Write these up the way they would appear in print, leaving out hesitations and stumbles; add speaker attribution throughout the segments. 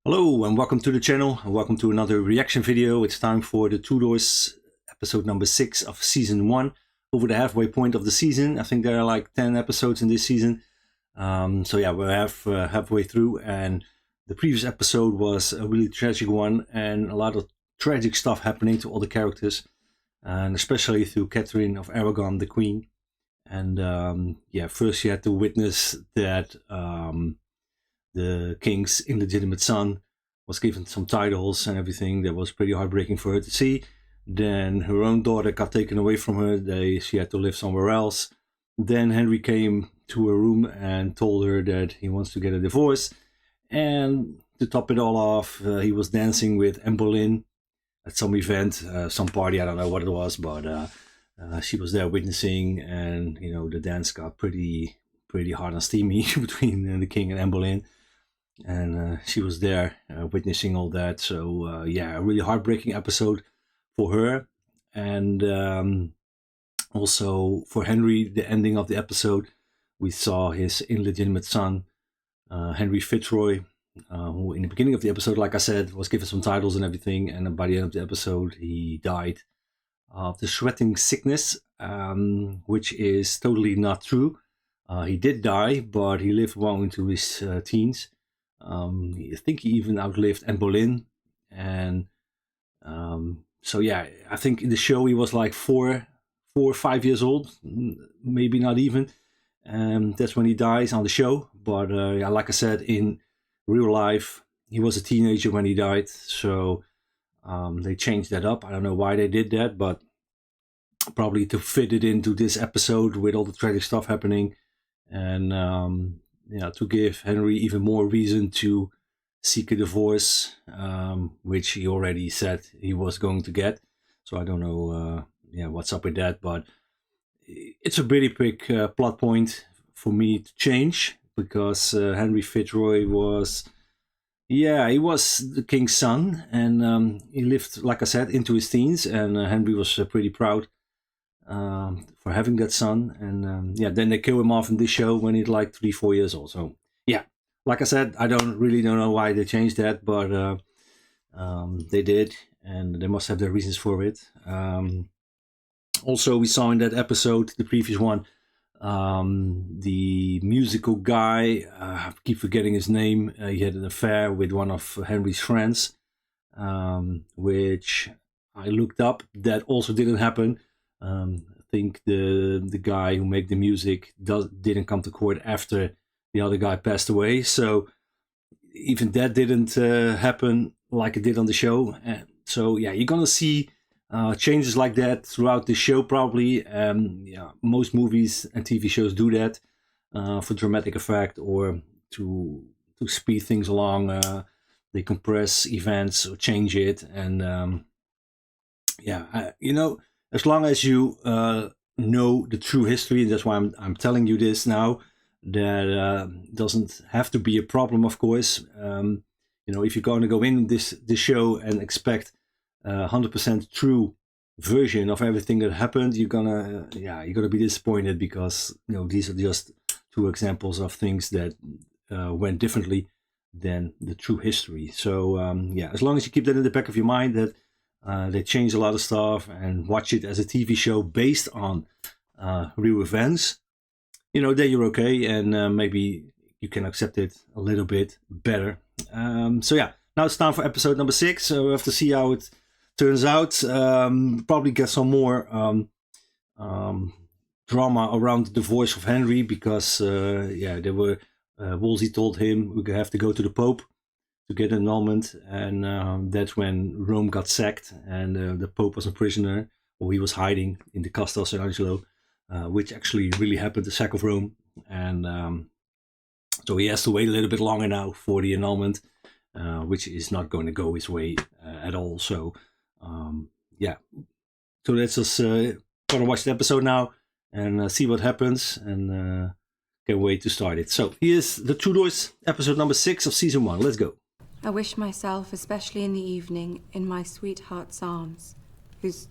Speaker 1: Hello and welcome to the channel and welcome to another reaction video. It's time for the Tudors episode number 6 of season 1. Over the halfway point of the season. I think there are like 10 episodes in this season. So yeah, we're halfway through, and the previous episode was a really tragic one and a lot of tragic stuff happening to all the characters, and especially through Catherine of Aragon, the Queen. And yeah, first you had to witness that the king's illegitimate son was given some titles and everything. That was pretty heartbreaking for her to see. Then her own daughter got taken away from her. She had to live somewhere else. Then Henry came to her room and told her that he wants to get a divorce. And to top it all off, he was dancing with Anne Boleyn at some event, some party, I don't know what it was, but she was there witnessing, and you know, the dance got pretty hot and steamy between the king and Anne Boleyn. And she was there witnessing all that. So yeah, a really heartbreaking episode for her. And also for Henry, the ending of the episode, we saw his illegitimate son, Henry Fitzroy, who in the beginning of the episode, like I said, was given some titles and everything, and by the end of the episode he died of the sweating sickness, which is totally not true. He did die, but he lived well into his teens. I think he even outlived Anne Boleyn. And so yeah, I think in the show he was like 4 or 5 years old, maybe not even. That's when he dies on the show. But yeah, like I said, in real life he was a teenager when he died. So they changed that up. I don't know why they did that, but probably to fit it into this episode with all the tragic stuff happening. And yeah, to give Henry even more reason to seek a divorce, which he already said he was going to get. So I don't know yeah, what's up with that, but it's a pretty big plot point for me to change, because Henry Fitzroy was, yeah, he was the king's son, and he lived, like I said, into his teens, and Henry was pretty proud for having that son. And yeah, then they kill him off in this show when he's like 3-4 years old. So yeah, like I said, I don't know why they changed that, but they did, and they must have their reasons for it. Also, we saw in that episode, the previous one, the musical guy, I keep forgetting his name. He had an affair with one of Henry's friends, which I looked up. That also didn't happen. I think the guy who made the music didn't come to court after the other guy passed away. So even that didn't happen like it did on the show. And so yeah, you're gonna see changes like that throughout the show probably. Yeah, most movies and TV shows do that for dramatic effect, or to speed things along. They compress events or change it, and yeah, you know, as long as you know the true history, and that's why I'm telling you this now, that doesn't have to be a problem, of course. You know, if you're going to go in this show and expect 100% true version of everything that happened, you're gonna be disappointed, because you know, these are just 2 examples of things that went differently than the true history. So yeah, as long as you keep that in the back of your mind, that they changed a lot of stuff, and watch it as a TV show based on real events, you know, then you're okay, and maybe you can accept it a little bit better. So yeah, now it's time for episode number 6. So we have to see how it turns out. Probably get some more drama around the divorce of Henry, because yeah, Wolsey told him we have to go to the Pope to get an annulment, and that's when Rome got sacked, and the Pope was a prisoner, or he was hiding in the Castel San Angelo, which actually really happened, the sack of Rome. And so he has to wait a little bit longer now for the annulment, which is not going to go his way at all. So yeah, so let's just gonna watch the episode now and see what happens, and can't wait to start it. So here's the Tudors, episode number 6 of season 1. Let's go.
Speaker 2: I wish myself, especially in the evening, in my sweetheart's arms, whose...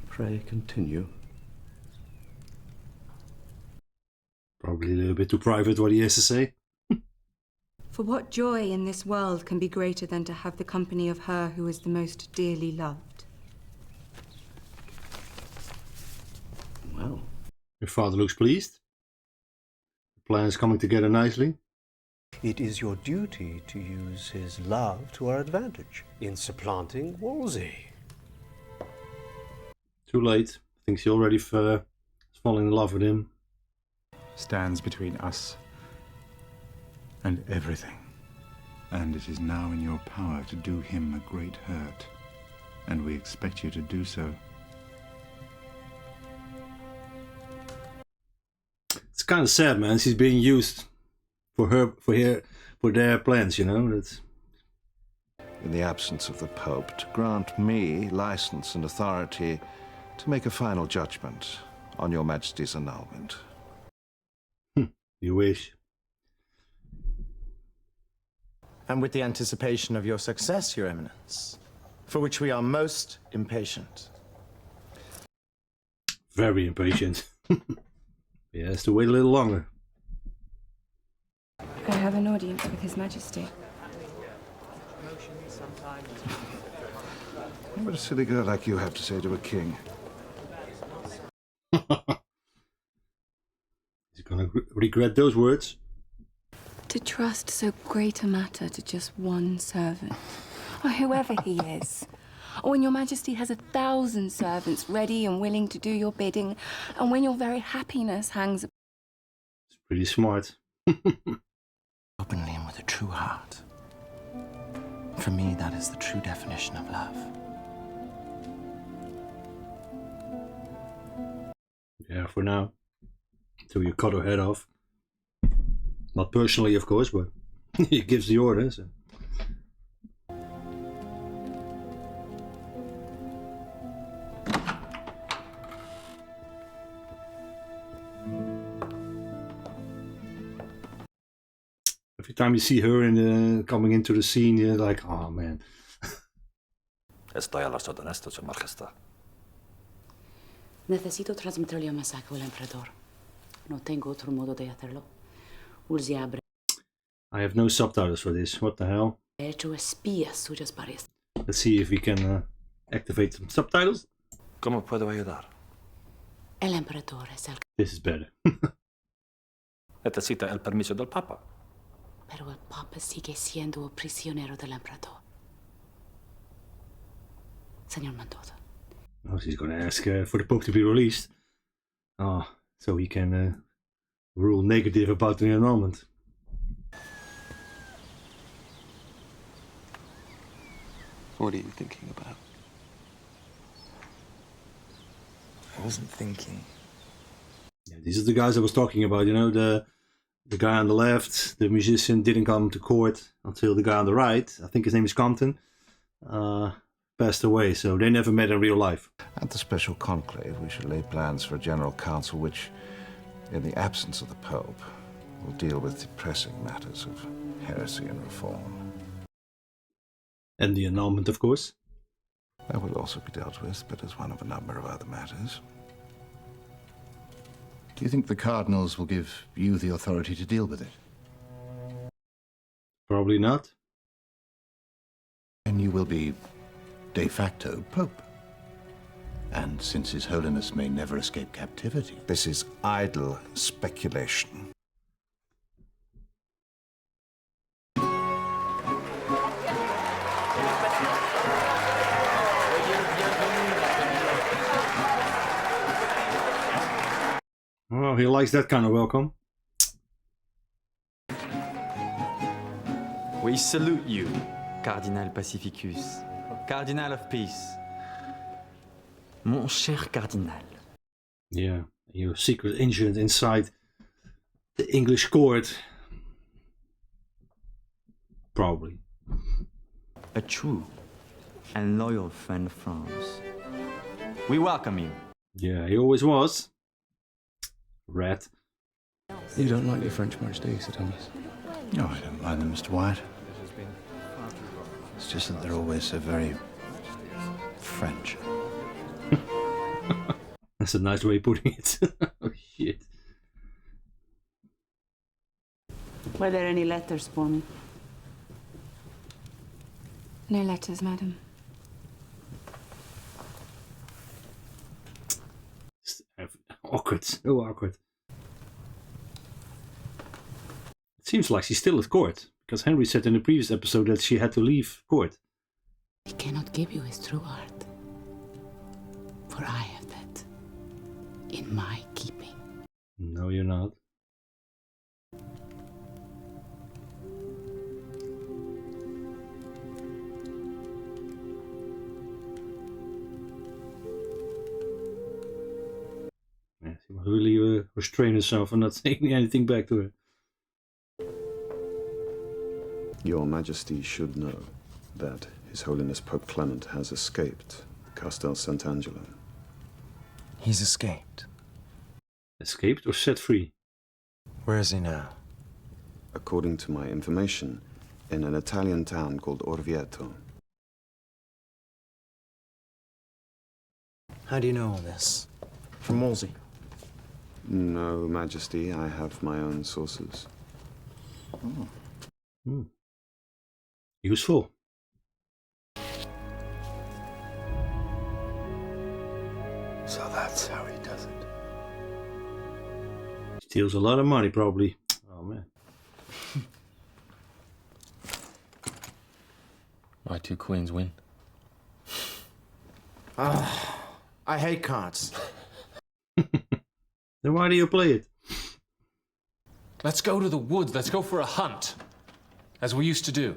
Speaker 3: Pray continue.
Speaker 1: Probably a little bit too private what he has to say.
Speaker 2: For what joy in this world can be greater than to have the company of her who is the most dearly loved?
Speaker 3: Well,
Speaker 1: Your father looks pleased. The plan is coming together nicely.
Speaker 4: It is your duty to use his love to our advantage in supplanting Wolsey.
Speaker 1: Too late. I think she already is falling in love with him.
Speaker 5: Stands between us and everything. And it is now in your power to do him a great hurt. And we expect you to do so.
Speaker 1: It's kind of sad, man. She's being used for their plans, you know. That's...
Speaker 3: in the absence of the Pope, to grant me license and authority to make a final judgment on your Majesty's annulment.
Speaker 1: You wish.
Speaker 6: And with the anticipation of your success, Your Eminence, for which we are most impatient.
Speaker 1: Very impatient. He has to wait a little longer.
Speaker 2: I have an audience with His Majesty.
Speaker 3: What would a silly girl like you have to say to a king?
Speaker 1: He's gonna regret those words.
Speaker 2: To trust so great a matter to just one servant, or whoever he is. Or when your Majesty has 1,000 servants ready and willing to do your bidding, and when your very happiness hangs...
Speaker 1: It's pretty smart.
Speaker 6: Openly and with a true heart. For me, that is the true definition of love.
Speaker 1: Yeah, for now. Until you cut her head off. Not personally, of course, but he gives the order. So. Every time you see her coming into the scene, you're like, oh man.
Speaker 7: Estoy a las órdenes de su majestad.
Speaker 8: Necesito transmitirle un mensaje al emperador. No tengo otro modo de hacerlo. Wolsey ha
Speaker 1: I have no subtitles for this. What the hell?
Speaker 8: hecho espías suyos para esto.
Speaker 1: Let's see if we can activate some subtitles.
Speaker 7: ¿Cómo puedo ayudar?
Speaker 8: El emperador es el...
Speaker 1: This is better.
Speaker 7: Necesita el permiso del Papa.
Speaker 8: Pero el Papa sigue siendo el prisionero del emperador. Señor Mendoza.
Speaker 1: Oh, she's going to ask for the Pope to be released. Oh, so he can rule negative about the annulment.
Speaker 3: What are you thinking about?
Speaker 6: I wasn't thinking.
Speaker 1: Yeah, these are the guys I was talking about, you know, the guy on the left, the musician, didn't come to court until the guy on the right, I think his name is Compton, passed away, so they never met in real life.
Speaker 3: At the special conclave, we should lay plans for a general council which, in the absence of the Pope, will deal with the pressing matters of heresy and reform.
Speaker 1: And the annulment, of course.
Speaker 3: That will also be dealt with, but as one of a number of other matters.
Speaker 5: Do you think the cardinals will give you the authority to deal with it?
Speaker 1: Probably not.
Speaker 5: And you will be de facto Pope. And since His Holiness may never escape captivity...
Speaker 3: This is idle speculation.
Speaker 1: Oh, he likes that kind of welcome.
Speaker 9: We salute you, Cardinal Pacificus, Cardinal of Peace. Mon cher Cardinal.
Speaker 1: Yeah, your secret agent inside the English court. Probably.
Speaker 9: A true and loyal friend of France. We welcome you.
Speaker 1: Yeah, he always was. Rat.
Speaker 3: You don't like your French marriage, do you, Sir Thomas?
Speaker 5: No, I don't mind them, Mr. Wyatt. It's just that they're always so very French.
Speaker 1: That's a nice way of putting it. Oh, shit.
Speaker 8: Were there any letters for me?
Speaker 2: No letters, madam.
Speaker 1: Awkward, so awkward. It seems like she's still at court, because Henry said in the previous episode that she had to leave court.
Speaker 8: He cannot give you his true heart, for I have that in my keeping.
Speaker 1: No, you're not. Yeah, she must really restrain herself and not saying anything back to her.
Speaker 10: Your Majesty should know that His Holiness Pope Clement has escaped Castel Sant'Angelo.
Speaker 6: He's escaped.
Speaker 1: Escaped or set free?
Speaker 6: Where is he now?
Speaker 10: According to my information, in an Italian town called Orvieto.
Speaker 6: How do you know all this? From Wolsey?
Speaker 10: No, Majesty, I have my own sources.
Speaker 6: Oh.
Speaker 1: Hmm. Useful.
Speaker 6: So that's how he does it.
Speaker 1: Steals a lot of money, probably. Oh, man.
Speaker 9: My two queens win.
Speaker 6: I hate cards.
Speaker 1: Then why do you play it?
Speaker 11: Let's go to the woods. Let's go for a hunt. As we used to do.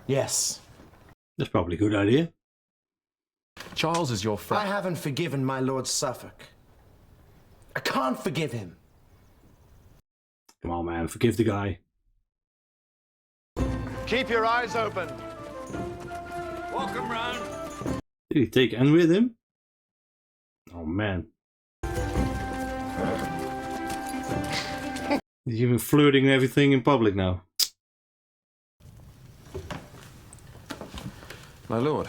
Speaker 6: Yes.
Speaker 1: That's probably a good idea.
Speaker 11: Charles is your friend.
Speaker 6: I haven't forgiven my Lord Suffolk. I can't forgive him.
Speaker 1: Come on, man. Forgive the guy.
Speaker 12: Keep your eyes open.
Speaker 7: Welcome round.
Speaker 1: Did he take Anne with him? Oh, man. He's even flirting and everything in public now.
Speaker 10: My lord.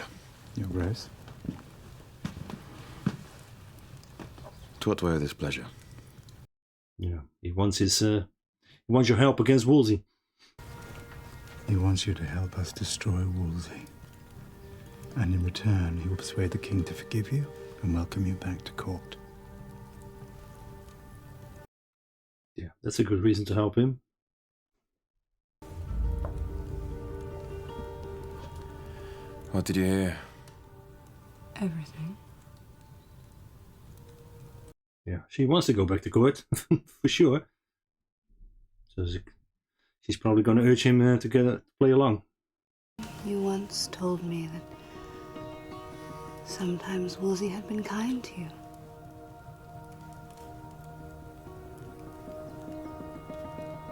Speaker 5: Your Grace.
Speaker 10: To what do I owe this pleasure?
Speaker 1: Yeah, he wants his. He wants your help against Wolsey.
Speaker 5: He wants you to help us destroy Wolsey. And in return, he will persuade the king to forgive you and welcome you back to court.
Speaker 1: Yeah, that's a good reason to help him.
Speaker 10: What did you hear?
Speaker 2: Everything.
Speaker 1: Yeah, she wants to go back to court, for sure. So she's probably going to urge him to play along.
Speaker 2: You once told me that sometimes Wolsey had been kind to you.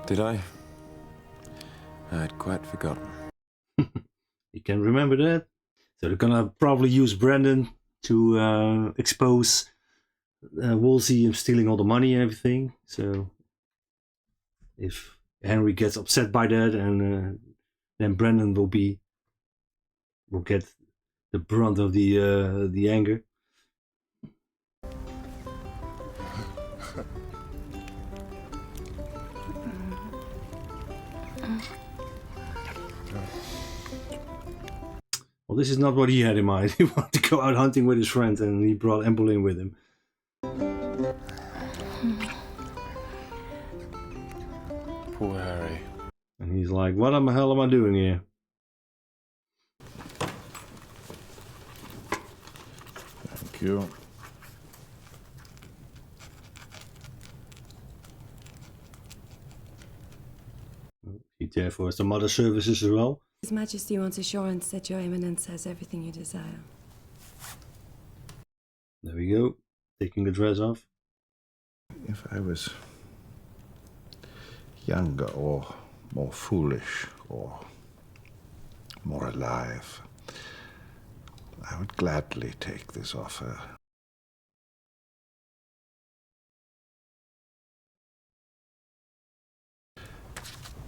Speaker 10: Did I? I had quite forgotten.
Speaker 1: You can remember that. So they're gonna probably use Brandon to expose Wolsey stealing all the money and everything. So if Henry gets upset by that, and then Brandon will get the brunt of the anger. Well, this is not what he had in mind. He wanted to go out hunting with his friend, and he brought Embolin with him.
Speaker 10: Poor Harry.
Speaker 1: And he's like, what the hell am I doing here?
Speaker 10: Thank you.
Speaker 1: He there for some other services as well.
Speaker 13: His Majesty wants assurance that Your Eminence has everything you desire.
Speaker 1: There we go. Taking the dress off.
Speaker 3: If I was younger or more foolish or more alive, I would gladly take this offer.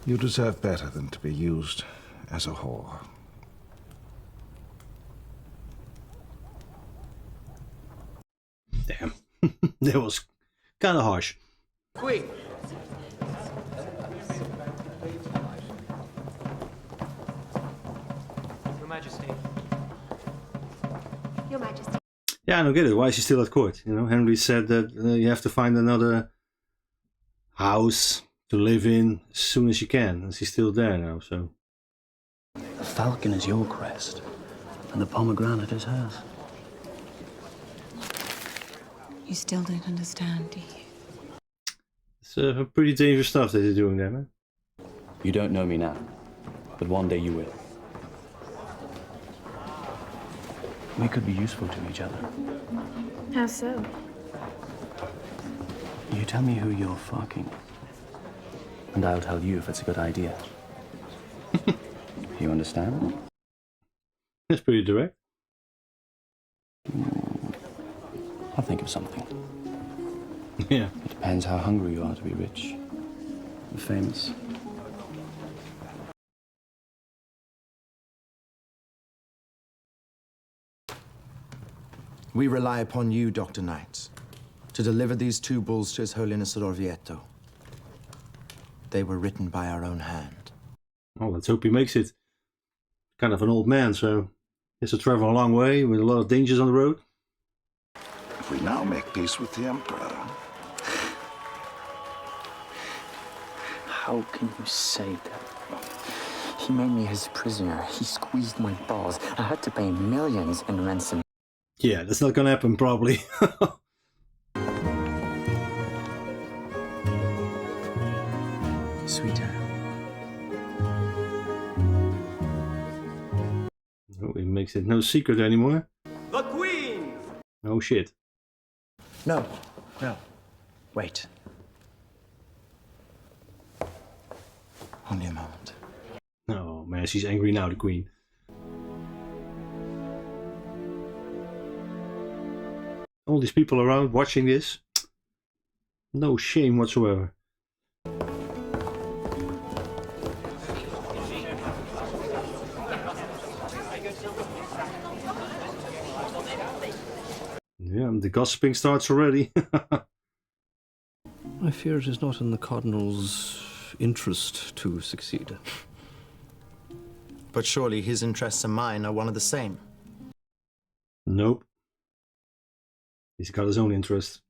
Speaker 3: You deserve better than to be used as a whore.
Speaker 1: Damn. That was kind of harsh.
Speaker 6: Quick!
Speaker 12: Majesty.
Speaker 13: Your Majesty.
Speaker 1: Yeah, I don't get it. Why is she still at court? You know, Henry said that you have to find another house to live in as soon as you can, and she's still there now. So
Speaker 6: The falcon is your crest, and the pomegranate is hers.
Speaker 2: You still don't understand, do you?
Speaker 1: it's pretty dangerous stuff that they're doing there, man.
Speaker 6: You don't know me now, but one day you will. We could be useful to each other.
Speaker 13: How so?
Speaker 6: You tell me who you're fucking, and I'll tell you if it's a good idea. You understand?
Speaker 1: That's pretty direct.
Speaker 6: I'll think of something.
Speaker 1: Yeah.
Speaker 6: It depends how hungry you are to be rich and famous.
Speaker 14: We rely upon you, Dr. Knight, to deliver these 2 bulls to His Holiness Orvieto. They were written by our own hand.
Speaker 1: Oh, let's hope he makes it. Kind of an old man, so he has to travel a long way with a lot of dangers on the road.
Speaker 3: If we now make peace with the Emperor,
Speaker 9: How can you say that? He made me his prisoner. He squeezed my balls. I had to pay millions in ransom.
Speaker 1: Yeah, that's not gonna happen, probably.
Speaker 6: Sweetheart.
Speaker 1: Oh, he makes it no secret anymore.
Speaker 12: The Queen!
Speaker 1: Oh shit.
Speaker 6: No. Wait. Only a moment.
Speaker 1: Oh man, she's angry now, the Queen. All these people around watching this. No shame whatsoever. Yeah, the gossiping starts already.
Speaker 4: I fear it is not in the Cardinal's interest to succeed.
Speaker 14: But surely his interests and mine are one and the same.
Speaker 1: Nope. He's got his own interest.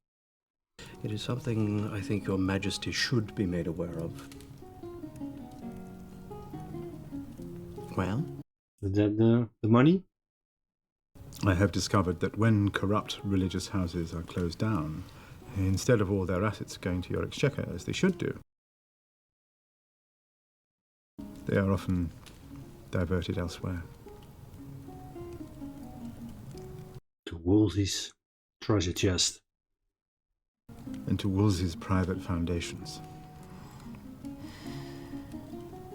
Speaker 4: It is something I think Your Majesty should be made aware of.
Speaker 14: Well?
Speaker 1: Is that the money?
Speaker 5: I have discovered that when corrupt religious houses are closed down, instead of all their assets going to your exchequer, as they should do, they are often diverted elsewhere.
Speaker 1: To Wolsey's treasure chest.
Speaker 5: And to Wolsey's private foundations.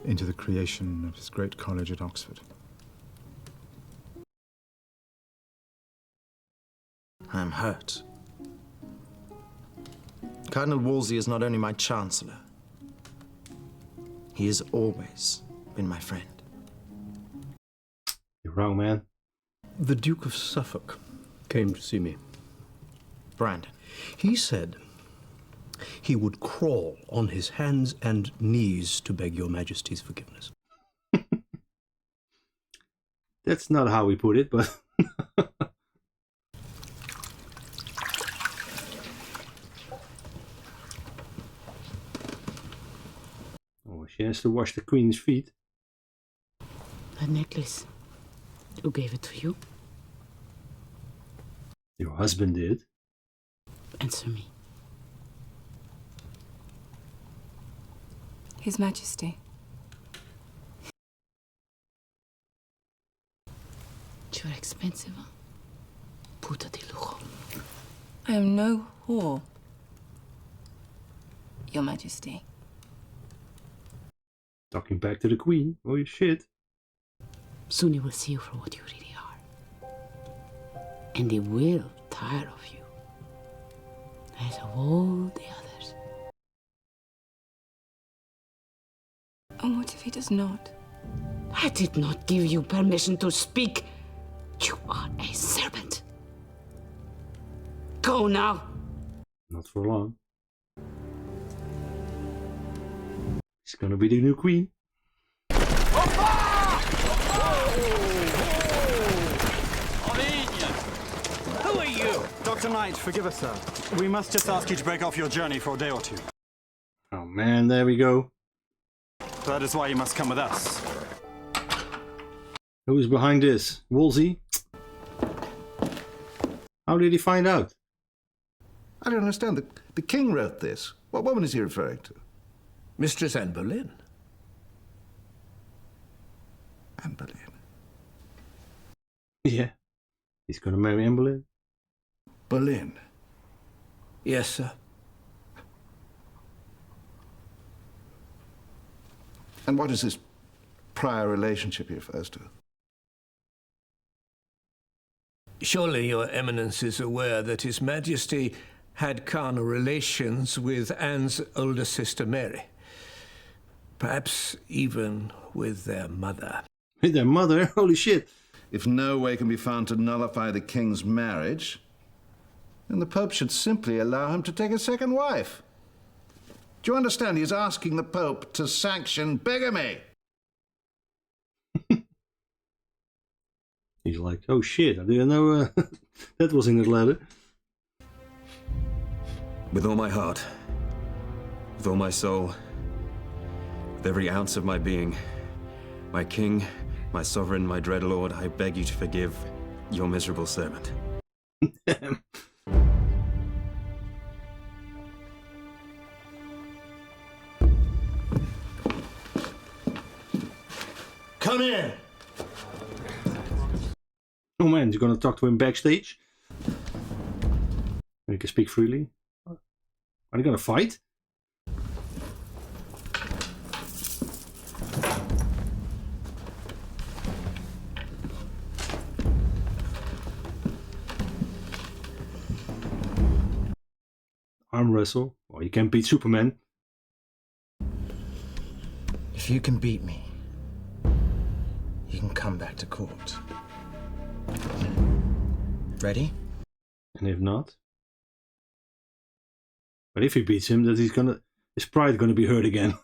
Speaker 5: Into the creation of his great college at Oxford.
Speaker 14: I'm hurt. Cardinal Wolsey is not only my Chancellor, he has always been my friend.
Speaker 1: You're wrong, man.
Speaker 4: The Duke of Suffolk came to see me.
Speaker 14: Brandon.
Speaker 4: He said he would crawl on his hands and knees to beg Your Majesty's forgiveness.
Speaker 1: That's not how we put it, but... Oh, she has to wash the Queen's feet.
Speaker 8: That necklace. Who gave it to you?
Speaker 1: Your husband did.
Speaker 8: Answer me.
Speaker 2: His Majesty.
Speaker 8: You're expensive. Puta de lujo.
Speaker 2: I am no whore, Your Majesty.
Speaker 1: Talking back to the Queen. Oh shit.
Speaker 8: Soon he will see you for what you really are. And he will tire of you. As of all the others.
Speaker 2: And what if he does not?
Speaker 8: I did not give you permission to speak. You are a servant. Go now.
Speaker 1: Not for long. She's gonna be the new Queen.
Speaker 12: Dr. Knight, forgive us, sir. We must just ask you to break off your journey for a day or two.
Speaker 1: Oh man, there we go.
Speaker 12: That is why you must come with us.
Speaker 1: Who is behind this? Wolsey? How did he find out?
Speaker 3: I don't understand. The king wrote this. What woman is he referring to?
Speaker 15: Mistress Anne Boleyn.
Speaker 3: Anne Boleyn.
Speaker 1: Yeah. He's gonna marry Anne Boleyn.
Speaker 3: Boleyn?
Speaker 15: Yes, sir.
Speaker 3: And what is this prior relationship he refers to?
Speaker 15: Surely your eminence is aware that His Majesty had carnal relations with Anne's older sister Mary. Perhaps even with their mother.
Speaker 1: With their mother? Holy shit.
Speaker 3: If no way can be found to nullify the king's marriage, then the Pope should simply allow him to take a second wife. Do you understand? He's asking the Pope to sanction bigamy.
Speaker 1: He's like, oh shit, I didn't know that was in his letter.
Speaker 16: With all my heart, with all my soul, with every ounce of my being, my king, my sovereign, my dread lord, I beg you to forgive your miserable servant.
Speaker 15: Come in!
Speaker 1: Oh man, he's gonna talk to him backstage. He can speak freely. Are they gonna fight? Arm wrestle? Well, you can't beat Superman.
Speaker 14: If you can beat me, you can come back to court. Ready?
Speaker 1: And if not? But if he beats him, that his pride gonna be hurt again.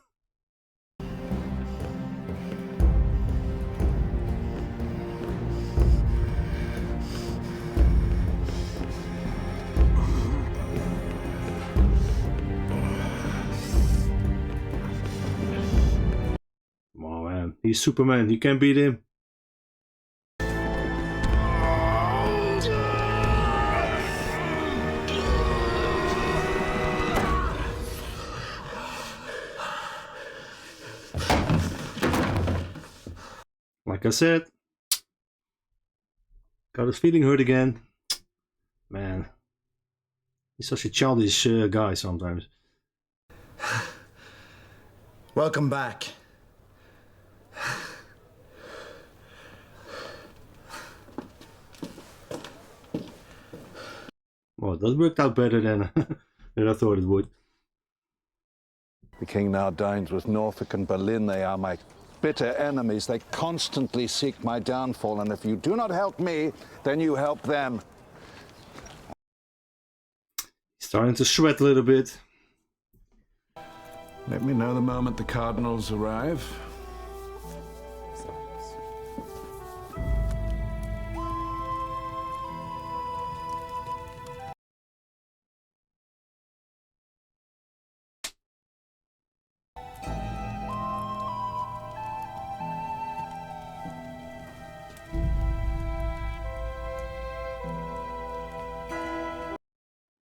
Speaker 1: Oh man, he's Superman, you can't beat him. Like I said, got his feeling hurt again. Man, he's such a childish guy sometimes.
Speaker 14: Welcome back.
Speaker 1: Well, that worked out better than, than I thought it would.
Speaker 3: The king now dines with Norfolk and Boleyn. They are my bitter enemies. They constantly seek my downfall, and if you do not help me, then you help them.
Speaker 1: He's starting to sweat a little bit.
Speaker 3: Let me know the moment the cardinals arrive.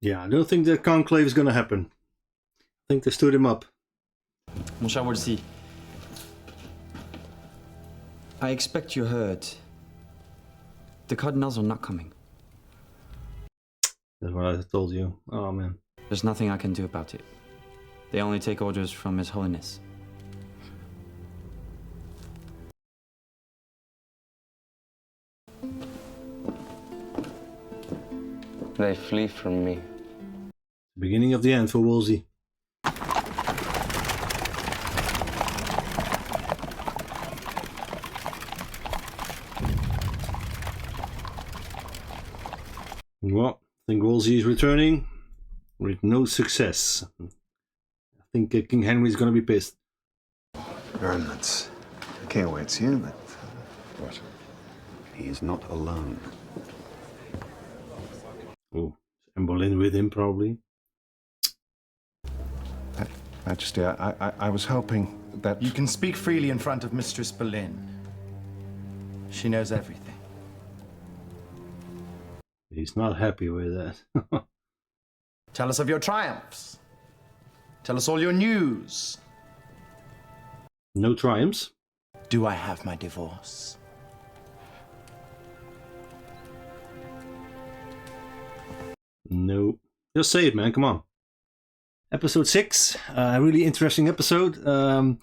Speaker 1: Yeah, I don't think the conclave is gonna happen. I think they stood him up.
Speaker 9: Mon cher Wolsey, I expect you heard. The cardinals are not coming.
Speaker 1: That's what I told you. Oh man.
Speaker 9: There's nothing I can do about it. They only take orders from His Holiness.
Speaker 17: They flee from me.
Speaker 1: Beginning of the end for Wolsey. Well, I think Wolsey is returning with no success. I think King Henry is going to be pissed.
Speaker 10: Your Eminence, the king awaits you, but what? He is not alone.
Speaker 1: Oh, Anne Boleyn with him, probably.
Speaker 3: Majesty, I was hoping that...
Speaker 6: You can speak freely in front of Mistress Boleyn. She knows everything.
Speaker 1: He's not happy with that.
Speaker 6: Tell us of your triumphs. Tell us all your news.
Speaker 1: No triumphs?
Speaker 6: Do I have my divorce?
Speaker 1: No. Just say it, man. Come on. Episode 6. Really interesting episode. A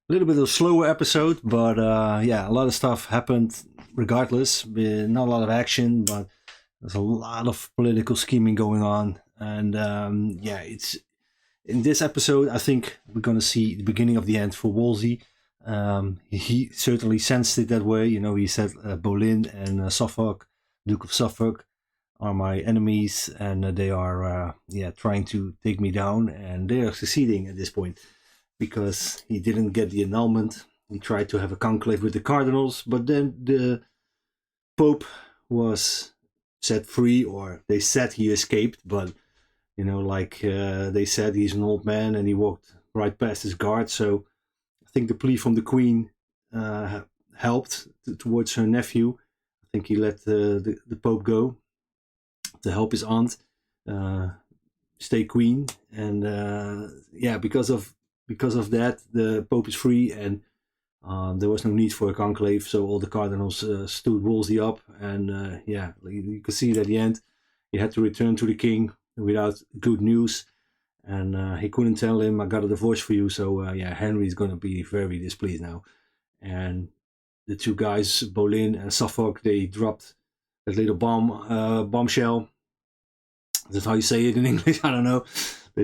Speaker 1: little bit of a slower episode, but yeah, a lot of stuff happened regardless. Not a lot of action, but there's a lot of political scheming going on. And yeah, it's in this episode, I think we're going to see the beginning of the end for Wolsey. He certainly sensed it that way. You know, he said Boleyn and Suffolk, Duke of Suffolk, are my enemies, and they are yeah, trying to take me down, and they are succeeding at this point because he didn't get the annulment. He tried to have a conclave with the cardinals, but then the Pope was set free, or they said he escaped, but you know, like they said, he's an old man and he walked right past his guard. So I think the plea from the Queen helped towards her nephew. I think he let the Pope go to help his aunt stay queen, and yeah, because of that, the Pope is free, and there was no need for a conclave, so all the cardinals stood Wolsey up, and yeah, you could see that at the end he had to return to the king without good news, and he couldn't tell him, I got a divorce for you. So yeah, Henry is going to be very displeased now, and the two guys, Boleyn and Suffolk, they dropped that little bombshell. That's how you say it in English. I don't know. They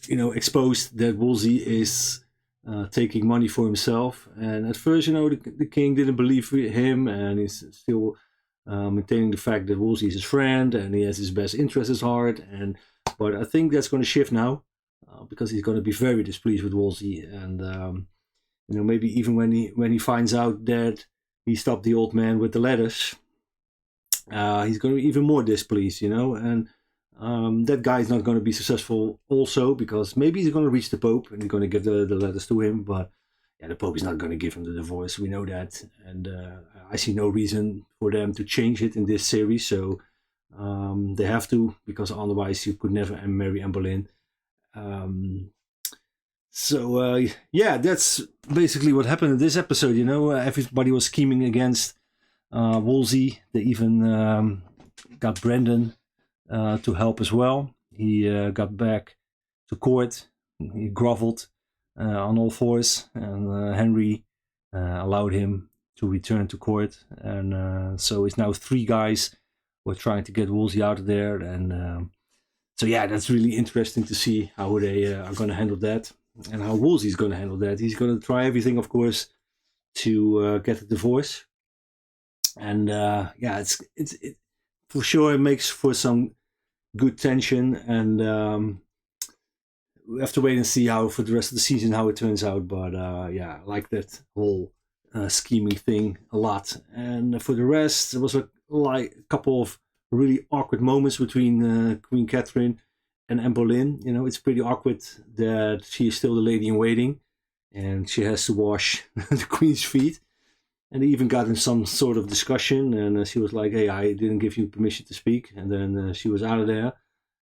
Speaker 1: you know, exposed that Wolsey is taking money for himself. And at first, you know, the king didn't believe him, and he's still maintaining the fact that Wolsey is his friend and he has his best interests at heart. But I think that's going to shift now because he's going to be very displeased with Wolsey, and you know, maybe even when he finds out that he stopped the old man with the letters, he's going to be even more displeased, you know, and that guy is not going to be successful also, because maybe he's going to reach the Pope and he's going to give the letters to him, but yeah, the Pope is not going to give him the divorce, we know that, and I see no reason for them to change it in this series, so they have to, because otherwise you could never marry Anne Boleyn. So yeah, that's basically what happened in this episode, you know. Everybody was scheming against Wolsey. They even got Brendan to help as well. He got back to court. He groveled on all fours, and Henry allowed him to return to court. And so it's now 3 guys who are trying to get Wolsey out of there. And so yeah, that's really interesting to see how they are going to handle that, and how Wolsey is going to handle that. He's going to try everything, of course, to get a divorce. And yeah, it's for sure, it makes for some good tension, and we have to wait and see how for the rest of the season how it turns out. But yeah, I like that whole scheming thing a lot. And for the rest, there was a couple of really awkward moments between Queen Catherine and Anne Boleyn. You know, it's pretty awkward that she is still the lady in waiting, and she has to wash the Queen's feet. And they even got in some sort of discussion, and she was like, hey, I didn't give you permission to speak. And then she was out of there.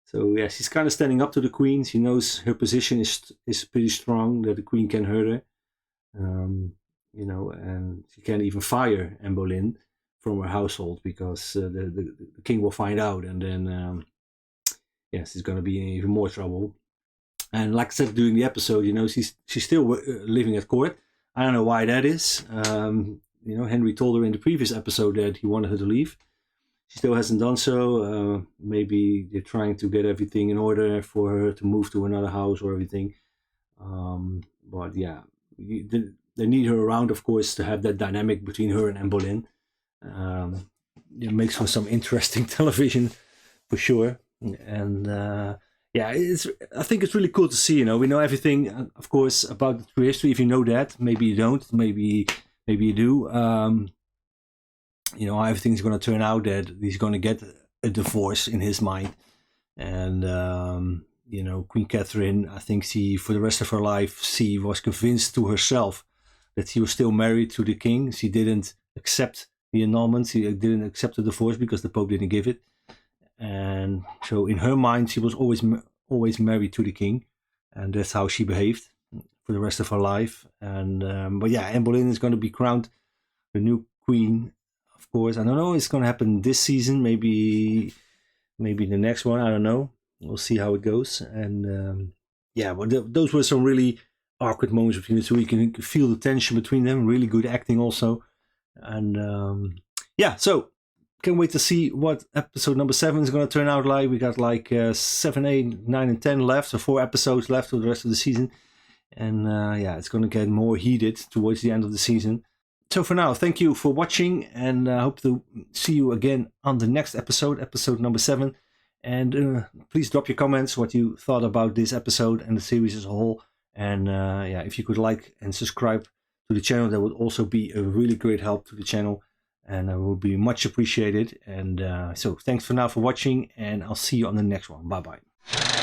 Speaker 1: So yeah, she's kind of standing up to the Queen. She knows her position is pretty strong, that the Queen can hurt her. You know, and she can't even fire Anne Boleyn from her household, because the King will find out. And then, yes, she's going to be in even more trouble. And like I said during the episode, you know, she's still living at court. I don't know why that is. You know, Henry told her in the previous episode that he wanted her to leave. She still hasn't done so. Maybe they're trying to get everything in order for her to move to another house or everything. But yeah, they need her around, of course, to have that dynamic between her and Anne Boleyn. It makes for some interesting television, for sure. And yeah, I think it's really cool to see. You know, we know everything, of course, about the true history. If you know that, maybe you don't. Maybe you do. You know, how everything's going to turn out, that he's going to get a divorce in his mind. And, you know, Queen Catherine, I think she, for the rest of her life, she was convinced to herself that she was still married to the king. She didn't accept the annulment. She didn't accept the divorce because the Pope didn't give it. And so in her mind, she was always married to the king. And that's how she behaved for the rest of her life. And but yeah, Anne Boleyn is going to be crowned the new queen, of course. I don't know, it's going to happen this season, maybe the next one, I don't know. We'll see how it goes. And yeah, but those were some really awkward moments between the two. You can feel the tension between them. Really good acting also. And yeah, so can't wait to see what episode number 7 is going to turn out like. We got like 7, 8, 9, and 10 left, so 4 episodes left for the rest of the season. And yeah, it's going to get more heated towards the end of the season. So for now, thank you for watching, and I hope to see you again on the next episode, episode number 7. And please drop your comments, what you thought about this episode and the series as a whole. And yeah, if you could like and subscribe to the channel, that would also be a really great help to the channel. And it would be much appreciated. And so thanks for now for watching, and I'll see you on the next one. Bye bye.